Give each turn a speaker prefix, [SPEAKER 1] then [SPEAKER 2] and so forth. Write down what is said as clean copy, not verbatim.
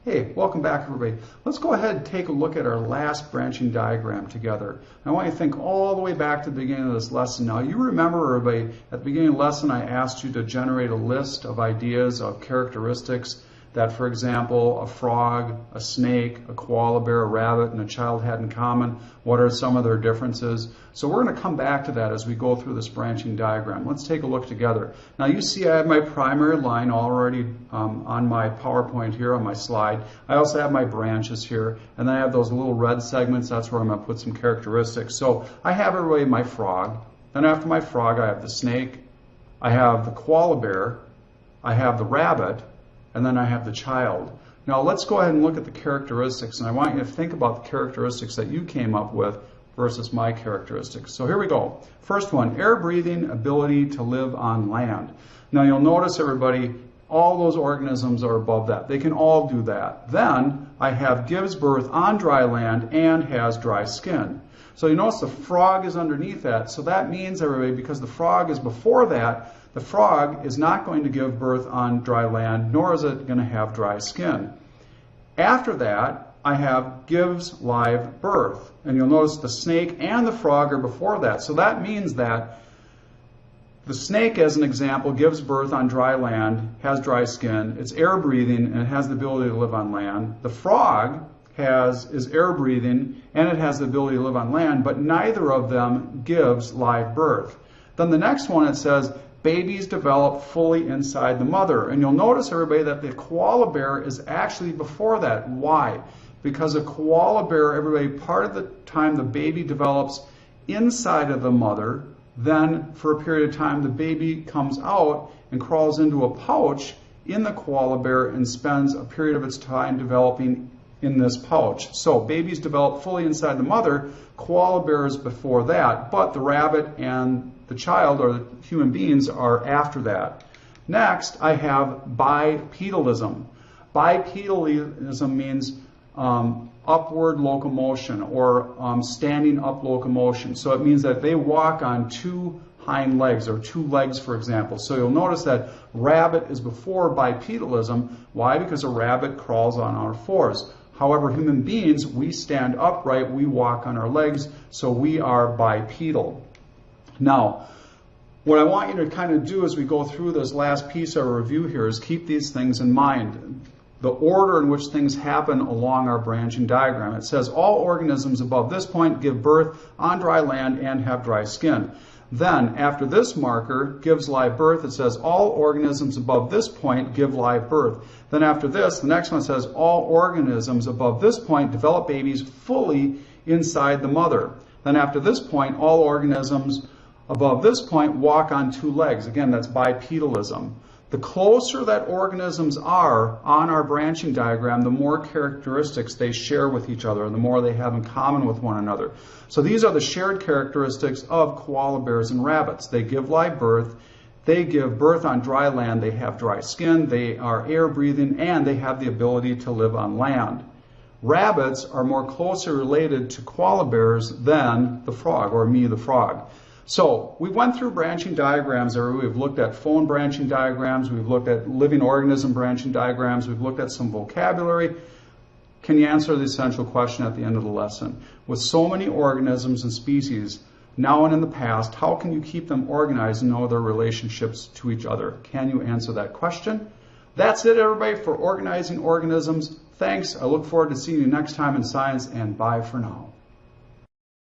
[SPEAKER 1] Hey, welcome back everybody. Let's go ahead and take a look at our last branching diagram together. I want you to think all the way back to the beginning of this lesson. Now you remember everybody, at the beginning of the lesson I asked you to generate a list of ideas of characteristics that, for example, a frog, a snake, a koala bear, a rabbit, and a child had in common. What are some of their differences? So we're going to come back to that as we go through this branching diagram. Let's take a look together. Now you see I have my primary line already on my PowerPoint here on my slide. I also have my branches here, and then I have those little red segments. That's where I'm going to put some characteristics. So I have everybody my frog. Then after my frog I have the snake, I have the koala bear, I have the rabbit, and then I have the child. Now let's go ahead and look at the characteristics, and I want you to think about the characteristics that you came up with versus my characteristics. So here we go. First one, air breathing, ability to live on land. Now you'll notice everybody, all those organisms are above that. They can all do that. Then I have gives birth on dry land and has dry skin. So you notice the frog is underneath that, so that means everybody, because the frog is before that, the frog is not going to give birth on dry land, nor is it going to have dry skin. After that, I have gives live birth. And you'll notice the snake and the frog are before that. So that means that the snake, as an example, gives birth on dry land, has dry skin, it's air breathing, and it has the ability to live on land. The frog is air breathing, and it has the ability to live on land, but neither of them gives live birth. Then the next one, it says, babies develop fully inside the mother. And you'll notice, everybody, that the koala bear is actually before that. Why? Because a koala bear, everybody, part of the time the baby develops inside of the mother, then for a period of time the baby comes out and crawls into a pouch in the koala bear and spends a period of its time developing in this pouch. So babies develop fully inside the mother, koala bears before that, but the rabbit and the child, or the human beings, are after that. Next, I have bipedalism. Bipedalism means upward locomotion, or standing up locomotion. So it means that they walk on two hind legs, or two legs, for example. So you'll notice that rabbit is before bipedalism. Why? Because a rabbit crawls on all fours. However, human beings, we stand upright, we walk on our legs, so we are bipedal. Now, what I want you to kind of do as we go through this last piece of our review here is keep these things in mind. The order in which things happen along our branching diagram. It says all organisms above this point give birth on dry land and have dry skin. Then, after this marker gives live birth, it says all organisms above this point give live birth. Then after this, the next one says all organisms above this point develop babies fully inside the mother. Then after this point, all organisms above this point walk on two legs. Again, that's bipedalism. The closer that organisms are on our branching diagram, the more characteristics they share with each other, and the more they have in common with one another. So these are the shared characteristics of koala bears and rabbits. They give live birth, they give birth on dry land, they have dry skin, they are air breathing, and they have the ability to live on land. Rabbits are more closely related to koala bears than the frog, or me, the frog. So we went through branching diagrams. We've looked at phone branching diagrams. We've looked at living organism branching diagrams. We've looked at some vocabulary. Can you answer the essential question at the end of the lesson? With so many organisms and species, now and in the past, how can you keep them organized and know their relationships to each other? Can you answer that question? That's it, everybody, for organizing organisms. Thanks. I look forward to seeing you next time in science, and bye for now.